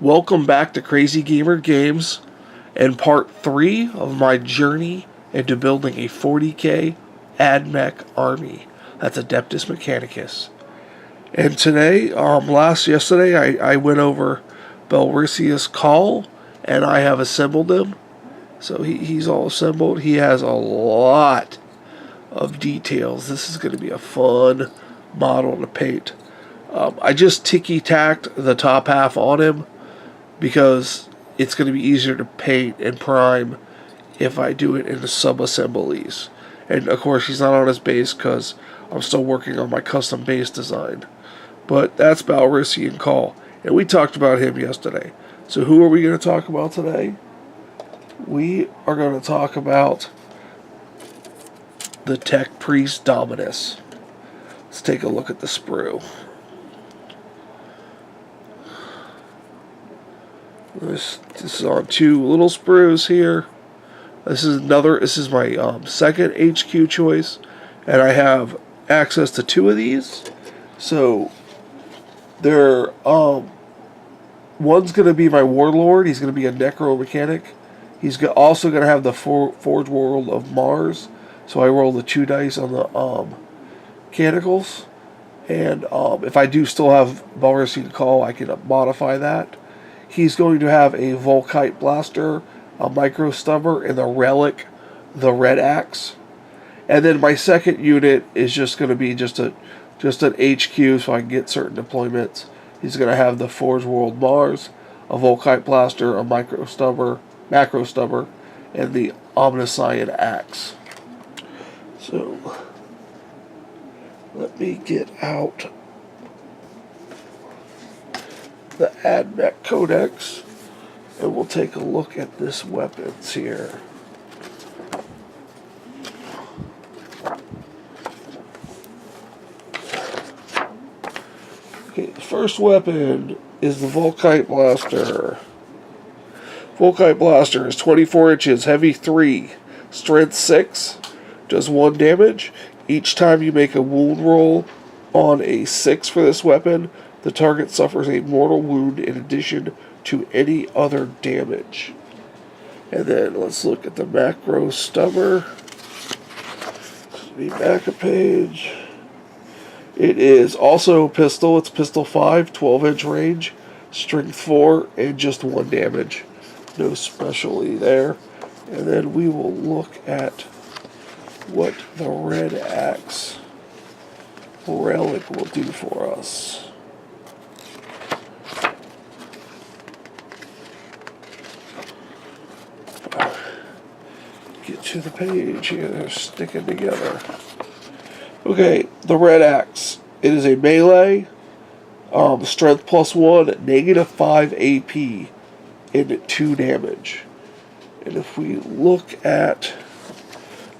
Welcome back to Crazy Gamer Games and part 3 of my journey into building a 40k AdMech army. That's Adeptus Mechanicus. And today, yesterday, I went over Belricius' call and I have assembled him. So he's all assembled. He has a lot of details. This is going to be a fun model to paint. I just ticky-tacked the top half on him because it's going to be easier to paint and prime if I do it in the sub-assemblies. And of course he's not on his base because I'm still working on my custom base design. But that's Belrician Call. And we talked about him yesterday. So who are we going to talk about today? We are going to talk about the Tech Priest Dominus. Let's take a look at the sprue. This is on 2 little sprues here. This is my second HQ choice, and I have access to 2 of these. So they're one's going to be my warlord. He's going to be a necro mechanic. He's also going to have the Forge World of Mars. So I roll the 2 dice on the mechanicals, and if I do still have Belrician Call, I can modify that. He's going to have a Volkite Blaster, a Micro Stubber, and the Relic, the Red Axe. And then my second unit is just going to be just an HQ so I can get certain deployments. He's going to have the Forge World Mars, a Volkite Blaster, a Macro Stubber, and the Omniscient Axe. So let me get out the AdMech Codex, and we'll take a look at this weapons here. Okay, the first weapon is the Volkite Blaster. Volkite Blaster is 24 inches, heavy 3, strength 6, does 1 damage. Each time you make a wound roll on a 6 for this weapon, the target suffers a mortal wound in addition to any other damage. And then let's look at the Macro Stubber. Let me back a page. It is also pistol. It's pistol 5, 12-inch range, strength 4, and just 1 damage. No specialty there. And then we will look at what the Red Axe Relic will do for us. Get to the page here, they're sticking together. Okay, the Red Axe. It is a melee, strength +1, -5 AP, and 2 damage. And if we look at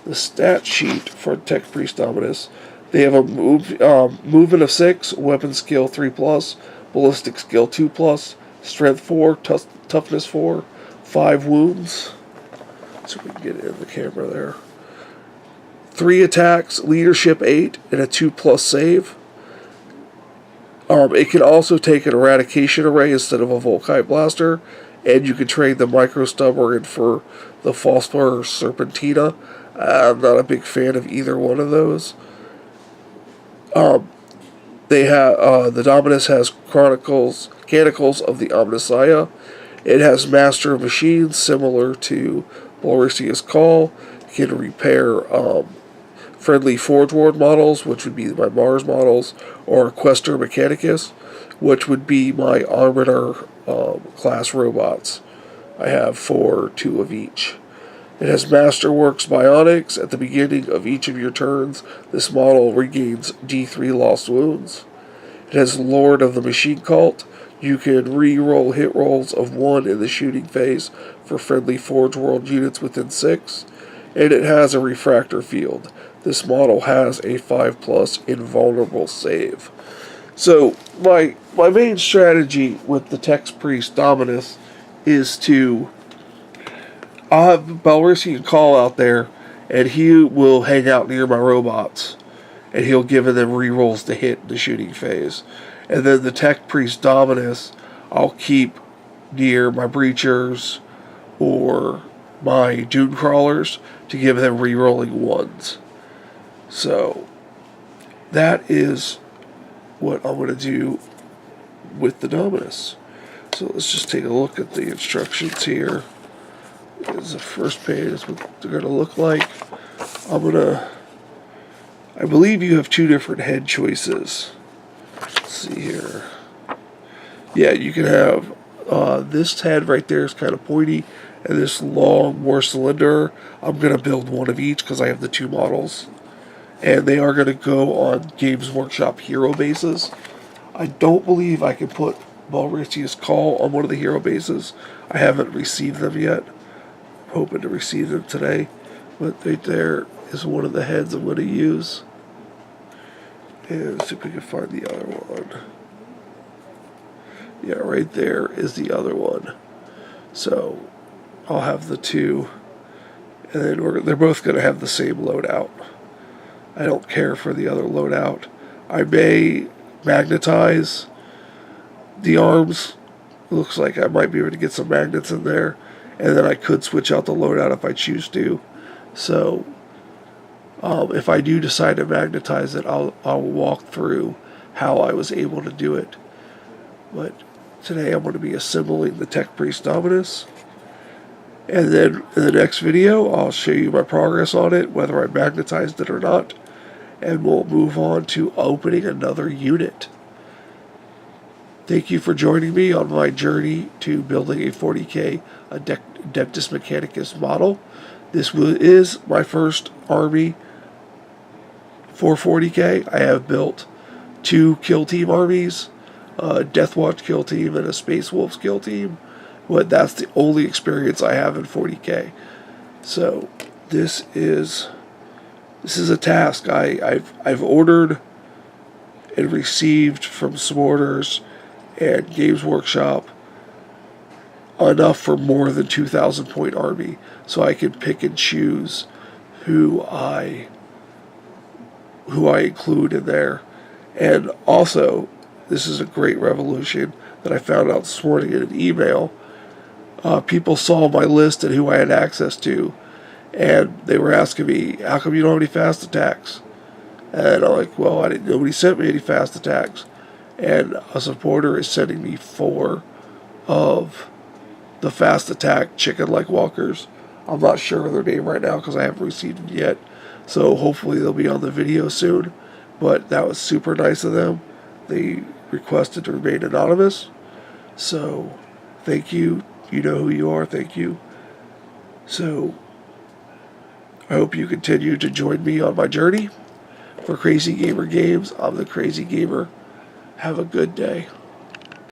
the stat sheet for Tech Priest Dominus, they have a movement of 6, weapon skill 3+, ballistic skill 2+, strength 4, toughness 4, 5 wounds. So we can get it in the camera there. 3 attacks, leadership 8, and a 2+ save. It can also take an eradication array instead of a Volkite Blaster, and you can trade the Micro Stubber in for the Phosphor Serpentina. I'm not a big fan of either one of those. They have the Dominus has Canticles of the Omniscient. It has Master of Machines, similar to Belricius Call. It can repair friendly Forge World models, which would be my Mars models, or Questor Mechanicus, which would be my Arbiter class robots. I have 2 of each. It has Masterworks Bionics. At the beginning of each of your turns, this model regains D3 lost wounds. It has Lord of the Machine Cult. You can re-roll hit rolls of 1 in the shooting phase for friendly Forge World units within 6. And it has a Refractor Field. This model has a 5+ invulnerable save. So my main strategy with the Tech Priest Dominus is to... I'll have Belrician Call out there, and he will hang out near my robots, and he'll give them rerolls to hit in the shooting phase. And then the Tech Priest Dominus, I'll keep near my breachers or my dune crawlers to give them rerolling ones. So that is what I'm going to do with the Dominus. So let's just take a look at the instructions here. Here's the first page. Is what they're going to look like. I believe you have two different head choices. Let's see here. Yeah, you can have this head right there is kind of pointy, and this long, more cylinder. I'm going to build one of each because I have the two models. And they are going to go on Games Workshop hero bases. I don't believe I can put Balristia's Call on one of the hero bases. I haven't received them yet. I'm hoping to receive them today. But right there is one of the heads I'm going to use. And see if we can find the other one. Yeah, right there is the other one. So I'll have the two. And then they're both going to have the same loadout. I don't care for the other loadout. I may magnetize the arms. Looks like I might be able to get some magnets in there. And then I could switch out the loadout if I choose to. So if I do decide to magnetize it, I'll walk through how I was able to do it. But today I'm going to be assembling the Tech Priest Dominus. And then in the next video, I'll show you my progress on it, whether I magnetized it or not. And we'll move on to opening another unit. Thank you for joining me on my journey to building a 40k Adeptus Mechanicus model. This is my first army for 40k. I have built 2 kill team armies, a Deathwatch kill team and a Space Wolves kill team, but that's the only experience I have in 40k. So this is a task. I've ordered and received from Smorters and Games Workshop enough for more than 2,000 point army, so I can pick and choose who I include in there. And also, this is a great revolution that I found out this morning in an email. People saw my list and who I had access to, and they were asking me, how come you don't have any fast attacks? And I'm like, well, nobody sent me any fast attacks. And a supporter is sending me 4 of the fast attack chicken-like walkers. I'm not sure of their name right now because I haven't received them yet. So hopefully they'll be on the video soon. But that was super nice of them. They requested to remain anonymous. So thank you. You know who you are. Thank you. So I hope you continue to join me on my journey. For Crazy Gamer Games, I'm the Crazy Gamer. Have a good day.